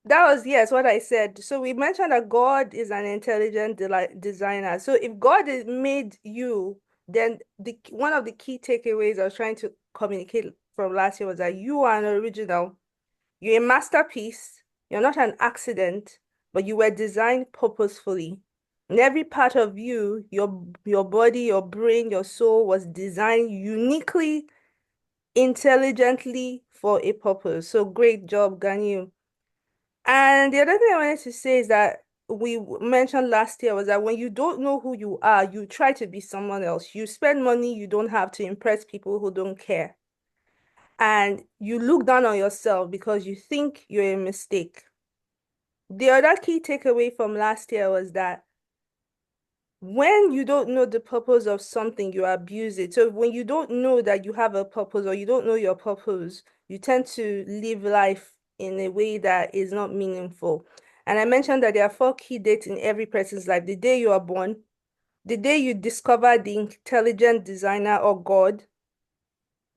That was, yes, what I said. So we mentioned that God is an intelligent designer. So if God is made you, then one of the key takeaways I was trying to communicate from last year was that you are an original. You're a masterpiece. You're not an accident, but you were designed purposefully. And every part of you, your body, your brain, your soul was designed uniquely, intelligently for a purpose. So great job, Ganyu. And the other thing I wanted to say is that mentioned last year was that when you don't know who you are, you try to be someone else. You spend money you don't have to impress people who don't care. And you look down on yourself because you think you're a mistake. The other key takeaway from last year was that when you don't know the purpose of something, you abuse it. So when you don't know that you have a purpose or you don't know your purpose, you tend to live life in a way that is not meaningful. And I mentioned that there are four key dates in every person's life: the day you are born, the day you discover the intelligent designer or God,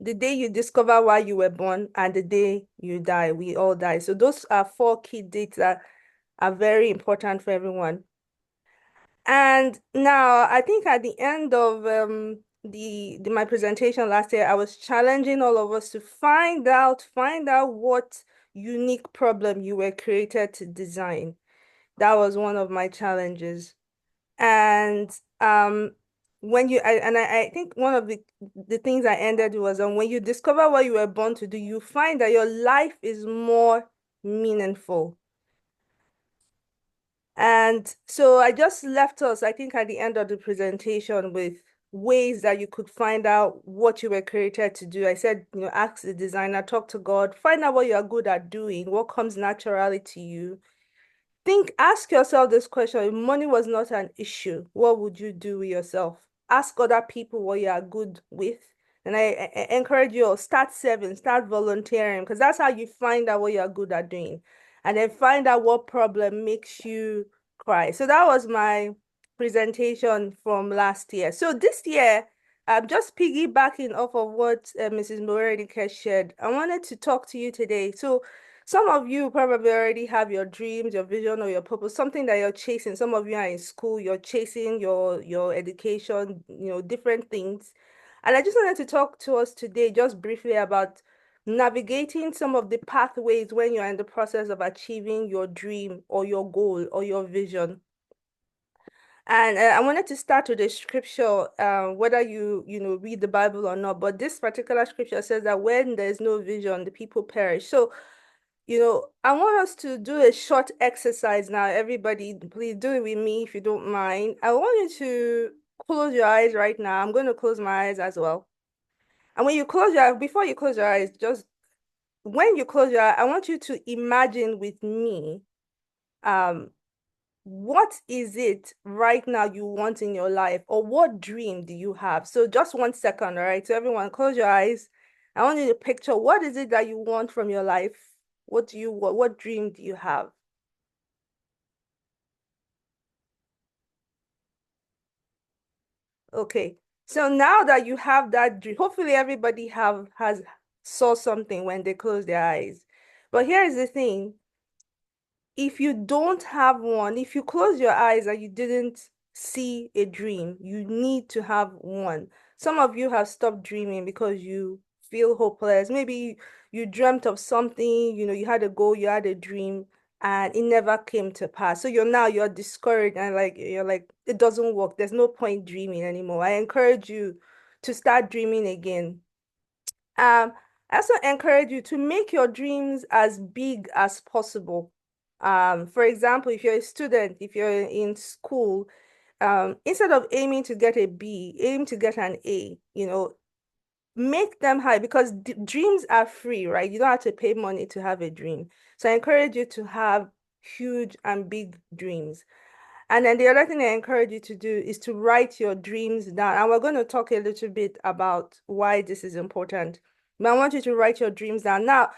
the day you discover why you were born, and the day you die. We all die. So those are four key dates that are very important for everyone. And now I think at the end of the my presentation last year, I was challenging all of us to find out what unique problem you were created to design. That was one of my challenges. And I think one of the things I ended was on when you discover what you were born to do, you find that your life is more meaningful. And so I just left us, I think, at the end of the presentation with ways that you could find out what you were created to do. I said, ask the designer, talk to God, find out what you are good at doing, what comes naturally to you. Ask yourself this question. If money was not an issue, what would you do with yourself? Ask other people what you are good with. And I encourage you, start serving, start volunteering, because that's how you find out what you're good at doing. And then find out what problem makes you cry. So that was my presentation from last year. So this year, I'm just piggybacking off of what Mrs. Morenike shared. I wanted to talk to you today. So some of you probably already have your dreams, your vision, or your purpose, something that you're chasing. Some of you are in school, you're chasing your education, different things. And I just wanted to talk to us today, just briefly, about navigating some of the pathways when you're in the process of achieving your dream or your goal or your vision. And I wanted to start with a scripture, whether you read the Bible or not, but this particular scripture says that when there's no vision, the people perish. So I want us to do a short exercise now. Everybody, please do it with me if you don't mind. I want you to close your eyes right now. I'm going to close my eyes as well. And when you close your eyes, before you close your eyes, just when you close your eyes, I want you to imagine with me, um, what is it right now you want in your life, or what dream do you have? So just 1 second, all right? So everyone, close your eyes. I want you to picture what is it that you want from your life? What do you want? What dream do you have? Okay. So now that you have that dream, hopefully everybody have has saw something when they close their eyes. But here is the thing. If you don't have one, if you close your eyes and you didn't see a dream, you need to have one. Some of you have stopped dreaming because you feel hopeless. Maybe you dreamt of something, you had a goal, you had a dream, and it never came to pass. So you're discouraged and you're like, it doesn't work. There's no point dreaming anymore. I encourage you to start dreaming again. I also encourage you to make your dreams as big as possible. For example, if you're a student, if you're in school, instead of aiming to get a B, aim to get an A, make them high because dreams are free, right? You don't have to pay money to have a dream. So I encourage you to have huge and big dreams. And then the other thing I encourage you to do is to write your dreams down. And we're going to talk a little bit about why this is important. But I want you to write your dreams down. Now,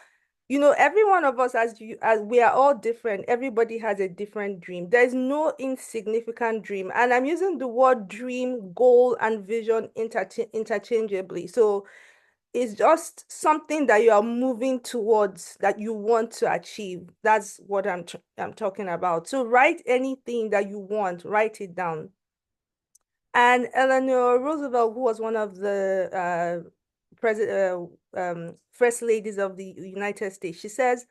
every one of us, as we are all different, everybody has a different dream. There's no insignificant dream. And I'm using the word dream, goal, and vision interchangeably. So is just something that you are moving towards that you want to achieve. That's what I'm talking about. So write anything that you want, write it down. And Eleanor Roosevelt, who was one of the president first ladies of the United States, she says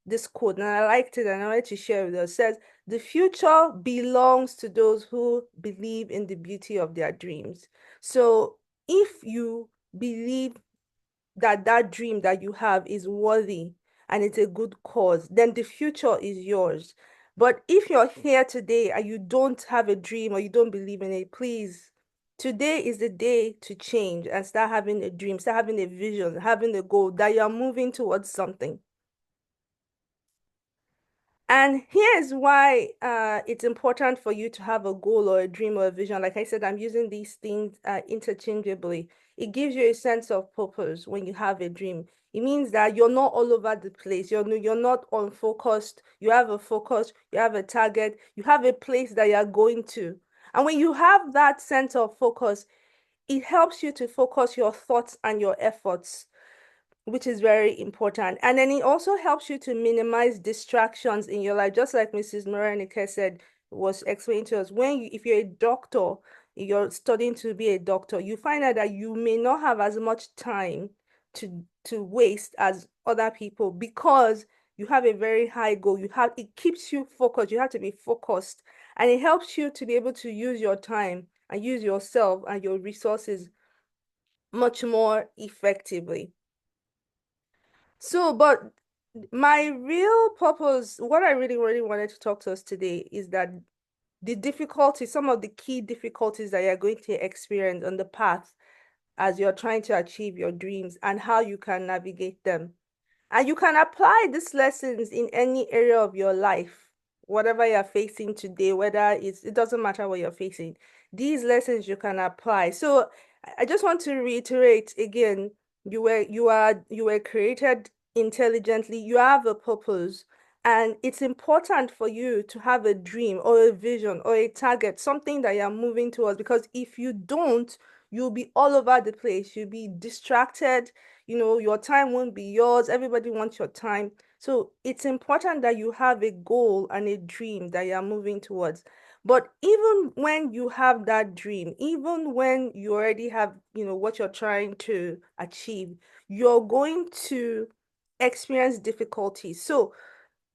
this quote, and I liked it and I wanted to share with us, says, "The future belongs to those who believe in the beauty of their dreams." So if you believe that that dream that you have is worthy and it's a good cause, then the future is yours. But if you're here today and you don't have a dream or you don't believe in it, please, today is the day to change and start having a dream, start having a vision, having a goal that you're moving towards something. And here's why it's important for you to have a goal or a dream or a vision. Like I said, I'm using these things interchangeably. It gives you a sense of purpose when you have a dream. It means that you're not all over the place. You're not unfocused. You have a focus, you have a target, you have a place that you're going to. And when you have that sense of focus, it helps you to focus your thoughts and your efforts, which is very important. And then it also helps you to minimize distractions in your life, just like Mrs. Morenike said, was explaining to us. If you're a doctor, you're studying to be a doctor, you find out that you may not have as much time to waste as other people because you have a very high goal. It keeps you focused. You have to be focused, and it helps you to be able to use your time and use yourself and your resources much more effectively. So, but my real purpose, what I really, really wanted to talk to us today is that some of the key difficulties that you're going to experience on the path as you're trying to achieve your dreams and how you can navigate them. And you can apply these lessons in any area of your life, whatever you're facing today, it doesn't matter what you're facing. These lessons you can apply. So I just want to reiterate again, you were created intelligently, you have a purpose, and it's important for you to have a dream or a vision or a target, something that you're moving towards, because if you don't, you'll be all over the place. You'll be distracted, your time won't be yours. Everybody wants your time. So it's important that you have a goal and a dream that you're moving towards. But even when you have that dream, even when you already have, what you're trying to achieve, you're going to experience difficulties. So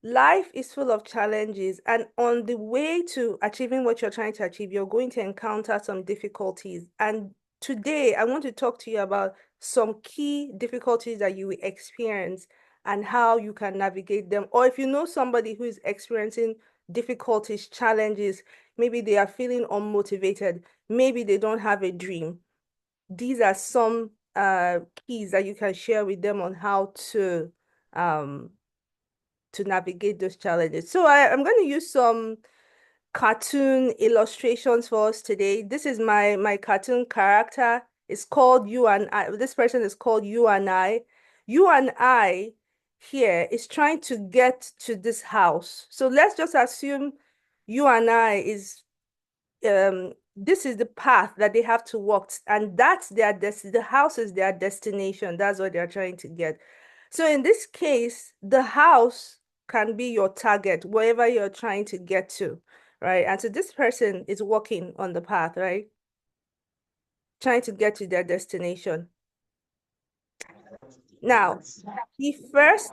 life is full of challenges, and on the way to achieving what you're trying to achieve, you're going to encounter some difficulties. And today, I want to talk to you about some key difficulties that you will experience and how you can navigate them. Or if you know somebody who is experiencing difficulties, challenges, maybe they are feeling unmotivated, maybe they don't have a dream. These are some keys that you can share with them on how um to navigate those challenges. So I'm going to use some cartoon illustrations for us today. This is my cartoon character. It's called You and I. This person is called You and I. You and I here is trying to get to this house. So let's just assume You and I is this is the path that they have to walk, and that's the house is their destination. That's what they're trying to get. So in this case, the house can be your target, wherever you're trying to get to, right? And so this person is walking on the path, right? Trying to get to their destination. Now, the first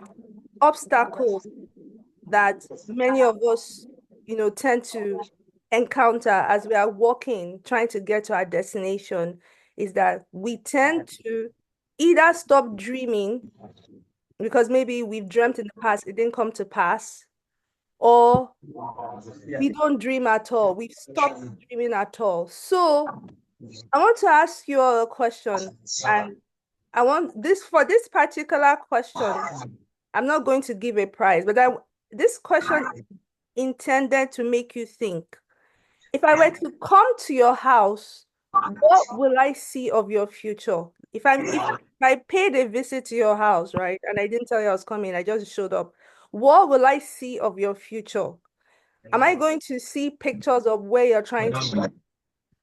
obstacle that many of us, tend to encounter as we are walking, trying to get to our destination, is that we tend to either stop dreaming because maybe we've dreamt in the past, it didn't come to pass, or we don't dream at all. We've stopped dreaming at all. So I want to ask you all a question, and I want this for this particular question. I'm not going to give a prize, but this question is intended to make you think. If I were to come to your house, what will I see of your future? If I paid a visit to your house, right, and I didn't tell you I was coming, I just showed up, what will I see of your future? Am I going to see pictures of where you're trying to go?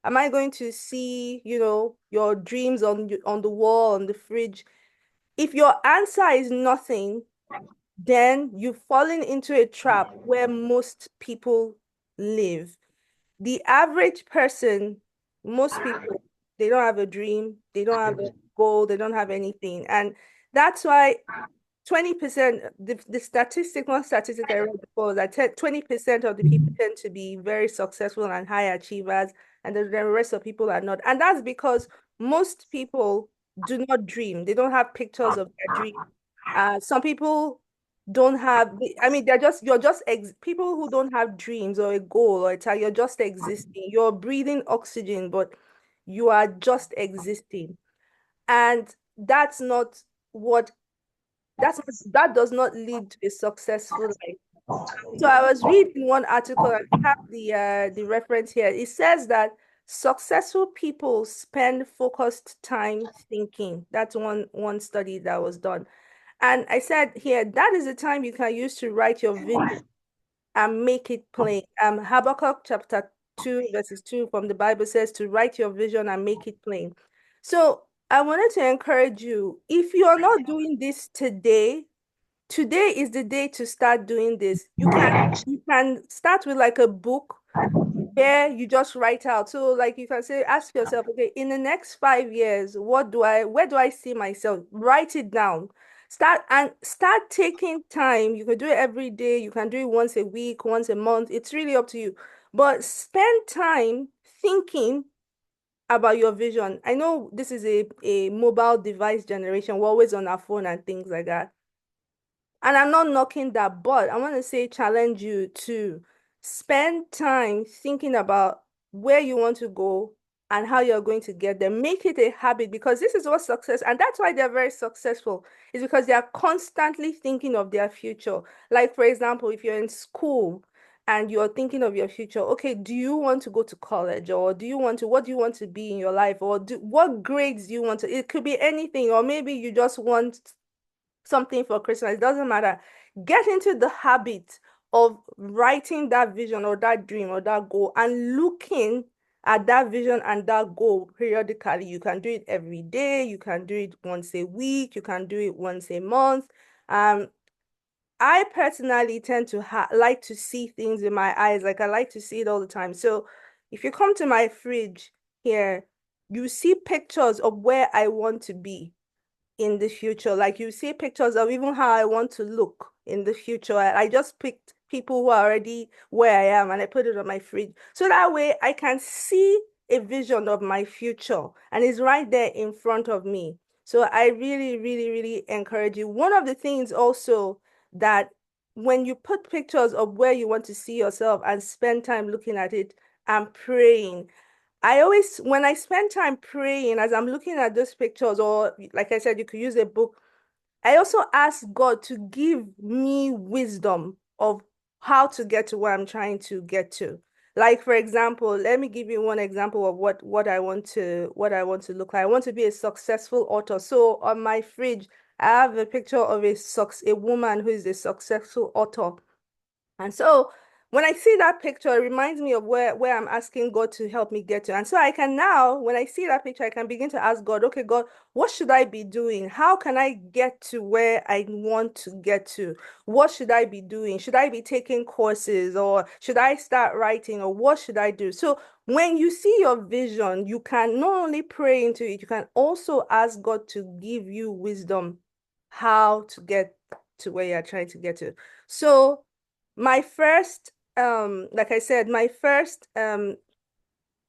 Am I going to see, your dreams on the wall, on the fridge? If your answer is nothing, then you've fallen into a trap where most people live. The average person, most people, they don't have a dream, they don't have a goal, they don't have anything. And that's why 20%, the statistic, one statistic I read before was that 20% of the people tend to be very successful and high achievers, and the rest of people are not. And that's because most people do not dream. They don't have pictures of their dream. Some people don't have, I mean, you're just ex people who don't have dreams or a goal or a target, you're just existing. You're breathing oxygen, but you are just existing. And that's not what that does not lead to a successful life. So I was reading one article and I have the reference here. It says that successful people spend focused time thinking. That's one study that was done. And I said here, that is the time you can use to write your vision and make it plain. Habakkuk chapter 2, verses 2 from the Bible says to write your vision and make it plain. So I wanted to encourage you, if you are not doing this today, today is the day to start doing this. You can start with like a book where you just write out. So like you can say, ask yourself, okay, in the next 5 years, where do I see myself? Write it down. Start taking time. You can do it every day. You can do it once a week, once a month. It's really up to you. But spend time thinking about your vision. I know this is a mobile device generation. We're always on our phone and things like that. And I'm not knocking that, but I want to say challenge you to spend time thinking about where you want to go and how you're going to get there. Make it a habit because this is what success, and that's why they're very successful, is because they are constantly thinking of their future. Like, for example, if you're in school and you're thinking of your future, okay, do you want to go to college or what do you want to be in your life or what grades do you want to, it could be anything, or maybe you just want something for Christmas, it doesn't matter. Get into the habit of writing that vision or that dream or that goal and looking at that vision and that goal periodically. You can do it every day, you can do it once a week, you can do it once a month. Um, I personally tend to like to see things in my eyes, like I like to see it all the time. So if you come to my fridge here, you see pictures of where I want to be in the future. Like you see pictures of even how I want to look in the future. I just picked people who are already where I am and I put it on my fridge. So that way I can see a vision of my future and it's right there in front of me. So I really, really, really encourage you. One of the things also that when you put pictures of where you want to see yourself and spend time looking at it and praying, I always, when I spend time praying, as I'm looking at those pictures, or like I said, you could use a book, I also ask God to give me wisdom of how to get to where I'm trying to get to. Like, for example, let me give you one example of what I want to look like. I want to be a successful author. So on my fridge, I have a picture of a woman who is a successful author. And so when I see that picture, it reminds me of where I'm asking God to help me get to. And so I can now, when I see that picture, I can begin to ask God, okay, God, what should I be doing? How can I get to where I want to get to? What should I be doing? Should I be taking courses or should I start writing or what should I do? So when you see your vision, you can not only pray into it, you can also ask God to give you wisdom how to get to where you're trying to get to. So my first, like I said, my first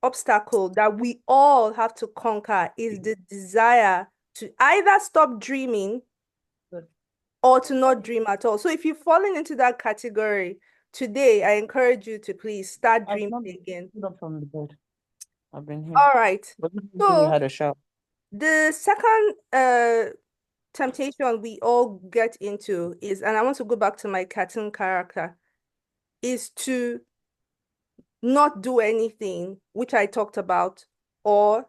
obstacle that we all have to conquer is the desire to either stop dreaming or to not dream at all. So if you've fallen into that category, today I encourage you to please start I've dreaming not again. stood up from the bed. I've been here. All right. But this we So had a shower. the second temptation we all get into is, and I want to go back to my cartoon character, is to not do anything, which I talked about, or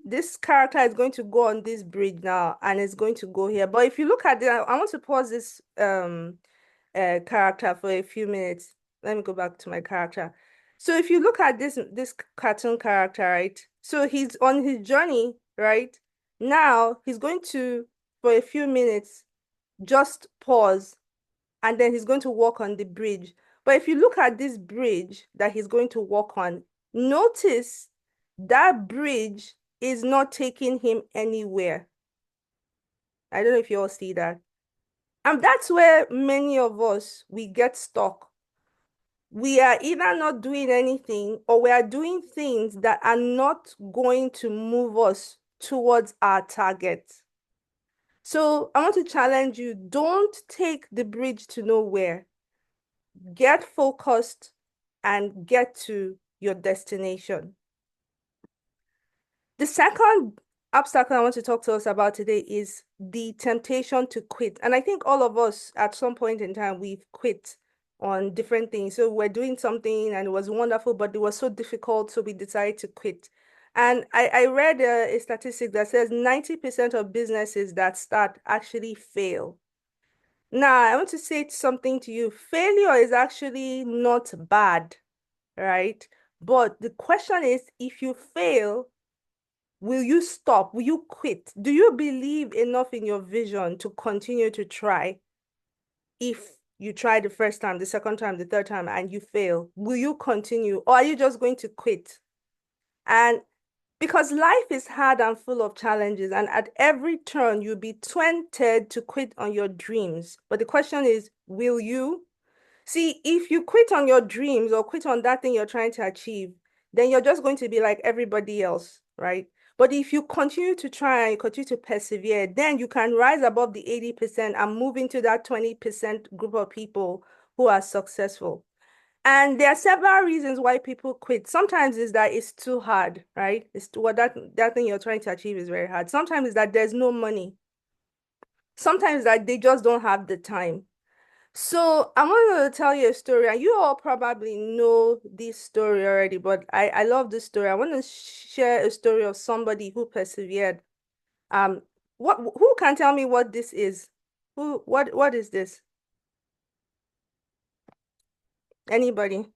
this character is going to go on this bridge now and it's going to go here. But if you look at it, I want to pause this character for a few minutes. Let me go back to my character. So if you look at this cartoon character, right? So he's on his journey, right? Now he's going to for a few minutes, just pause, and then he's going to walk on the bridge. But if you look at this bridge that he's going to walk on, notice that bridge is not taking him anywhere. I don't know if you all see that. And that's where many of us, we get stuck. We are either not doing anything or we are doing things that are not going to move us towards our target. So I want to challenge you, don't take the bridge to nowhere. Get focused and get to your destination. The second obstacle I want to talk to us about today is the temptation to quit. And I think all of us at some point in time, we've quit on different things. So we're doing something and it was wonderful, but it was so difficult. So we decided to quit. And I read a statistic that says 90% of businesses that start actually fail. Now, I want to say something to you. Failure is actually not bad, right? But the question is, if you fail, will you stop? Will you quit? Do you believe enough in your vision to continue to try? If you try the first time, the second time, the third time, and you fail, will you continue? Or are you just going to quit? And because life is hard and full of challenges, and at every turn, you'll be tempted to quit on your dreams. But the question is, will you? See, if you quit on your dreams or quit on that thing you're trying to achieve, then you're just going to be like everybody else, right? But if you continue to try and you continue to persevere, then you can rise above the 80% and move into that 20% group of people who are successful. And there are several reasons why people quit. Sometimes is that it's too hard, right? It's what that thing you're trying to achieve is very hard. Sometimes is that there's no money. Sometimes that they just don't have the time. So I'm going to tell you a story, and you all probably know this story already, but I love this story. I want to share a story of somebody who persevered. Who can tell me what this is? What is this? Anybody?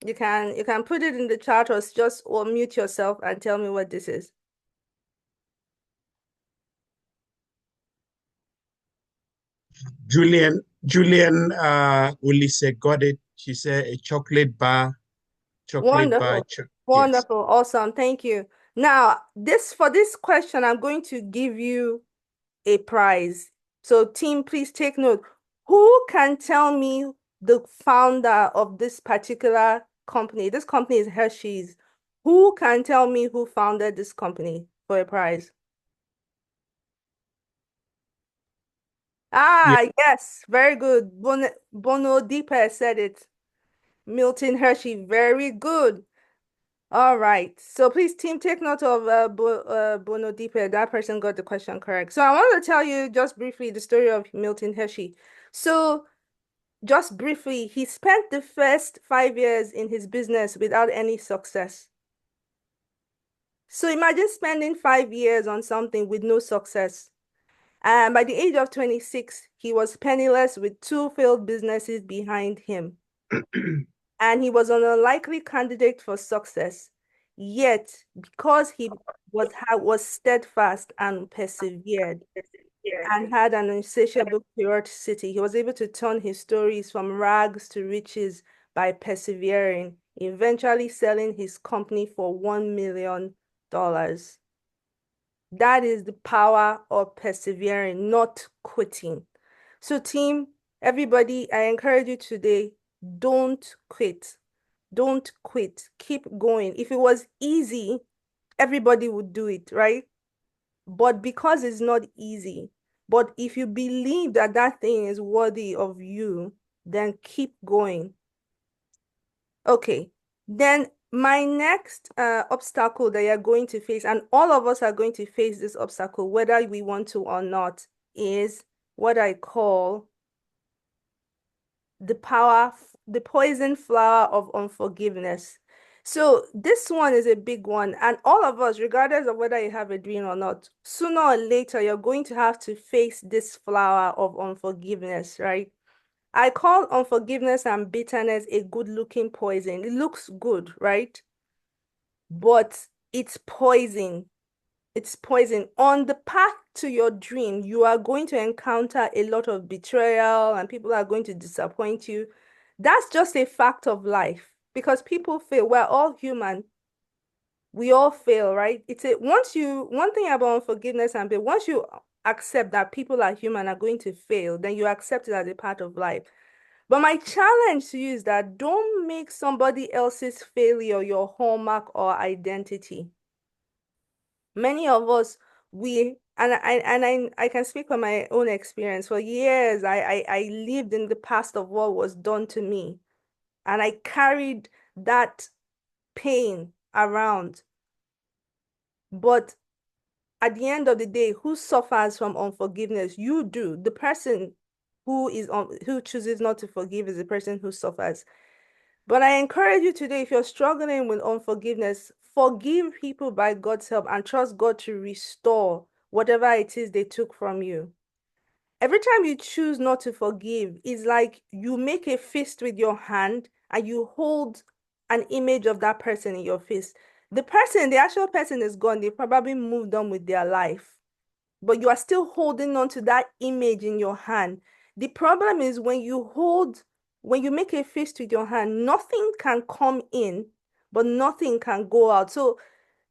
You can put it in the chat or just or mute yourself and tell me what this is. Julian Ulisse got it. She said a chocolate bar, Wonderful. yes. Wonderful. Awesome. Thank you. Now, for this question, I'm going to give you a prize. So team, please take note. Who can tell me the founder of this particular company? This company is Hershey's. Who can tell me who founded this company for a prize? Ah, yes, very good. Bono Deeper said it. Milton Hershey, very good. All right. So please, team, take note of Bono Deeper. That person got the question correct. So I want to tell you just briefly the story of Milton Hershey. So just briefly, he spent the first 5 years in his business without any success. So imagine spending 5 years on something with no success. And by the age of 26, he was penniless with 2 failed businesses behind him. And he was an unlikely candidate for success. Yet, because he was steadfast and persevered and had an insatiable curiosity, he was able to turn his stories from rags to riches by persevering, eventually selling his company for $1 million. That is the power of persevering, not quitting. So team, everybody, I encourage you today, don't quit. Don't quit. Keep going. If it was easy, everybody would do it, right? But because it's not easy, but if you believe that that thing is worthy of you, then keep going. Okay. Then my next obstacle that you're going to face, and all of us are going to face this obstacle, whether we want to or not, is what I call the poison flower of unforgiveness. So this one is a big one, and all of us, regardless of whether you have a dream or not, sooner or later, you're going to have to face this flower of unforgiveness, right? I call unforgiveness and bitterness a good-looking poison. It looks good, right? But it's poison. It's poison. On the path to your dream, you are going to encounter a lot of betrayal and people are going to disappoint you. That's just a fact of life because people fail. We're all human. We all fail, right? One thing about unforgiveness and pain, once you accept that people are human, are going to fail, then you accept it as a part of life. But my challenge to you is that don't make somebody else's failure your hallmark or identity. Many of us, I can speak from my own experience. For years, I lived in the past of what was done to me, and I carried that pain around. But at the end of the day, who suffers from unforgiveness? You do. The person who chooses not to forgive is the person who suffers. But I encourage you today, if you're struggling with unforgiveness, forgive people by God's help and trust God to restore whatever it is they took from you. Every time you choose not to forgive, it's like you make a fist with your hand and you hold an image of that person in your fist. The actual person is gone. They probably moved on with their life, but you are still holding on to that image in your hand. The problem is when you make a fist with your hand, nothing can come in, but nothing can go out. So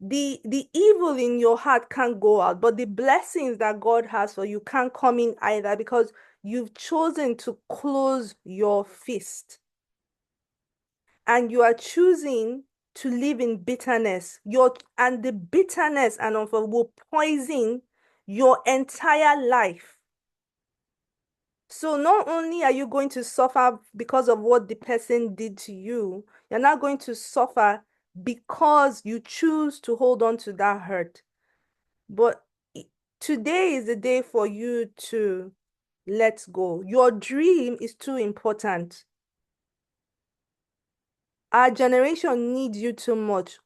the evil in your heart can't go out, but the blessings that God has for you can't come in either because you've chosen to close your fist and you are choosing to live in bitterness. And the bitterness and will poison your entire life. So not only are you going to suffer because of what the person did to you, you're not going to suffer because you choose to hold on to that hurt. But today is the day for you to let go. Your dream is too important. Our generation needs you too much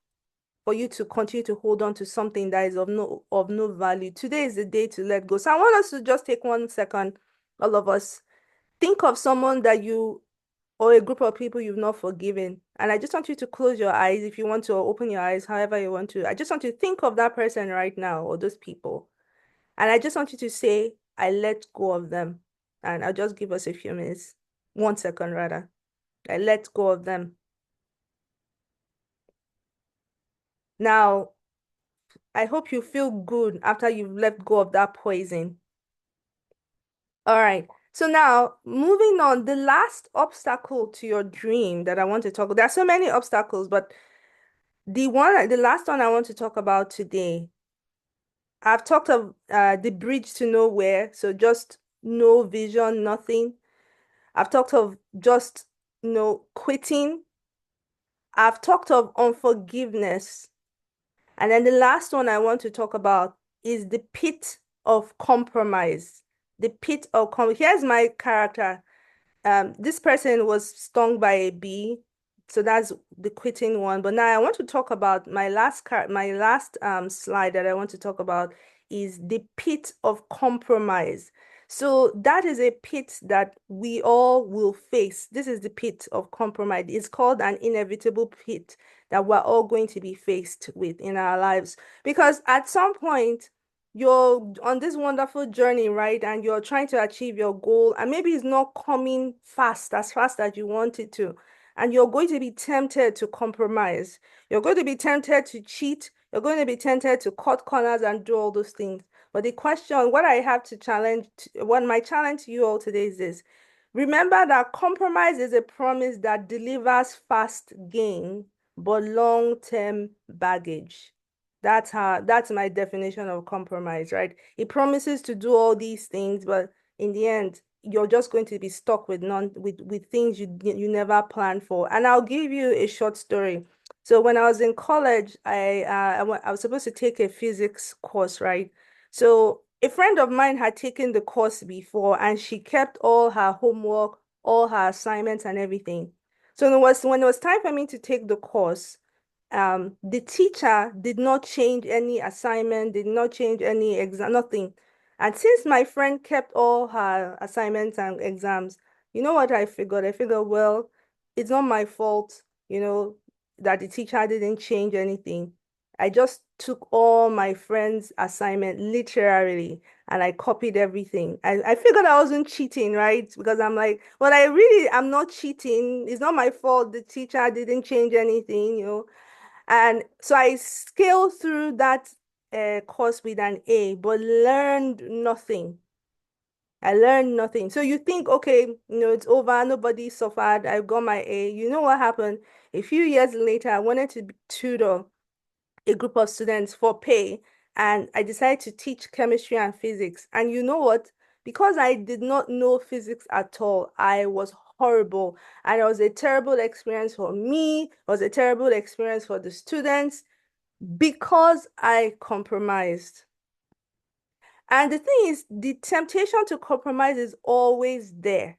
for you to continue to hold on to something that is of no value. Today is the day to let go. So I want us to just take 1 second, all of us. Think of someone that you or a group of people you've not forgiven. And I just want you to close your eyes if you want to, or open your eyes, however you want to. I just want you to think of that person right now or those people. And I just want you to say, I let go of them. And I'll just give us a few minutes, 1 second rather. I let go of them. Now, I hope you feel good after you've let go of that poison. All right. So now, moving on, the last obstacle to your dream that I want to talk about, there are so many obstacles, but the last one I want to talk about today, I've talked of the bridge to nowhere, so just no vision, nothing. I've talked of just, quitting. I've talked of unforgiveness. And then the last one I want to talk about is the pit of compromise. The pit of Here's my character. This person was stung by a bee, so that's the quitting one. But now I want to talk about my last slide that I want to talk about is the pit of compromise. So that is a pit that we all will face. This is the pit of compromise. It's called an inevitable pit that we're all going to be faced with in our lives. Because at some point, you're on this wonderful journey, right? And you're trying to achieve your goal, and maybe it's not coming as fast as you want it to. And you're going to be tempted to compromise. You're going to be tempted to cheat. You're going to be tempted to cut corners and do all those things. But the question, what my challenge to you all today is this. Remember that compromise is a promise that delivers fast gain, but long-term baggage. That's my definition of compromise, right? It promises to do all these things, but in the end, you're just going to be stuck with things you never planned for. And I'll give you a short story. So when I was in college, I was supposed to take a physics course, right? So a friend of mine had taken the course before, and she kept all her homework, all her assignments, and everything. So when it was time for me to take the course, the teacher did not change any assignment, did not change any exam, nothing. And since my friend kept all her assignments and exams, you know what I figured? I figured, well, it's not my fault, that the teacher didn't change anything. I just took all my friends' assignment literally and I copied everything. I figured I wasn't cheating, right? Because I'm like, well, I'm not cheating. It's not my fault. The teacher didn't change anything, you know. And so I scaled through that course with an A, but learned nothing. I learned nothing. So you think, okay, you know, it's over, nobody suffered, I got my A. You know what happened? A few years later, I wanted to tutor a group of students for pay, and I decided to teach chemistry and physics. And you know what? Because I did not know physics at all, I was horrible. And it was a terrible experience for me, it was a terrible experience for the students because I compromised. And the thing is, the temptation to compromise is always there,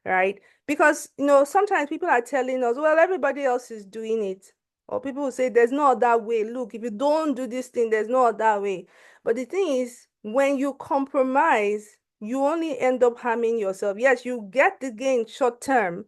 right? Because, you know, sometimes people are telling us, well, everybody else is doing it. Or people will say, there's no other way. Look, if you don't do this thing, there's no other way. But the thing is, when you compromise, you only end up harming yourself. Yes, you get the gain short term,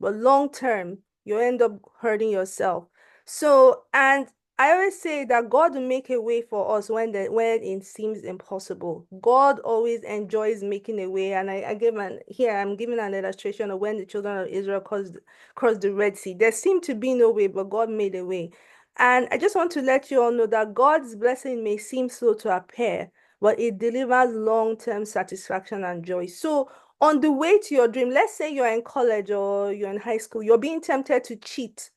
but long term, you end up hurting yourself. So, and I always say that God will make a way for us when it seems impossible. God always enjoys making a way. And I'm giving an illustration of when the children of Israel crossed the Red Sea. There seemed to be no way, but God made a way. And I just want to let you all know that God's blessing may seem slow to appear, but it delivers long-term satisfaction and joy. So on the way to your dream, let's say you're in college or you're in high school, you're being tempted to cheat.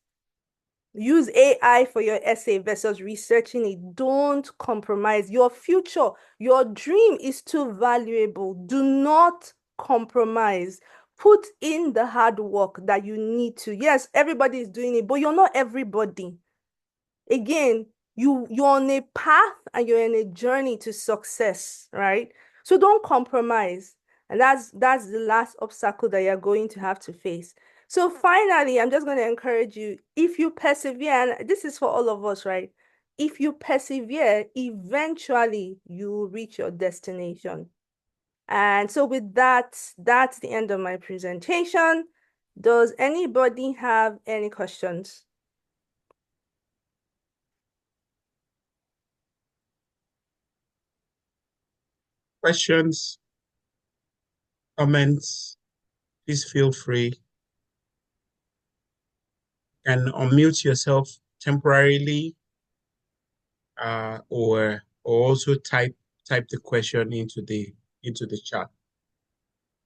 Use AI for your essay versus researching it. Don't compromise. Your future, your dream is too valuable. Do not compromise. Put in the hard work that you need to. Yes, everybody is doing it, but you're not everybody. Again, you're on a path and you're in a journey to success, right? So don't compromise. And that's the last obstacle that you're going to have to face. So finally, I'm just going to encourage you, if you persevere, and this is for all of us, right? If you persevere, eventually you will reach your destination. And so with that, that's the end of my presentation. Does anybody have any questions? Questions, comments, please feel free. And unmute yourself temporarily, or also type the question into the chat.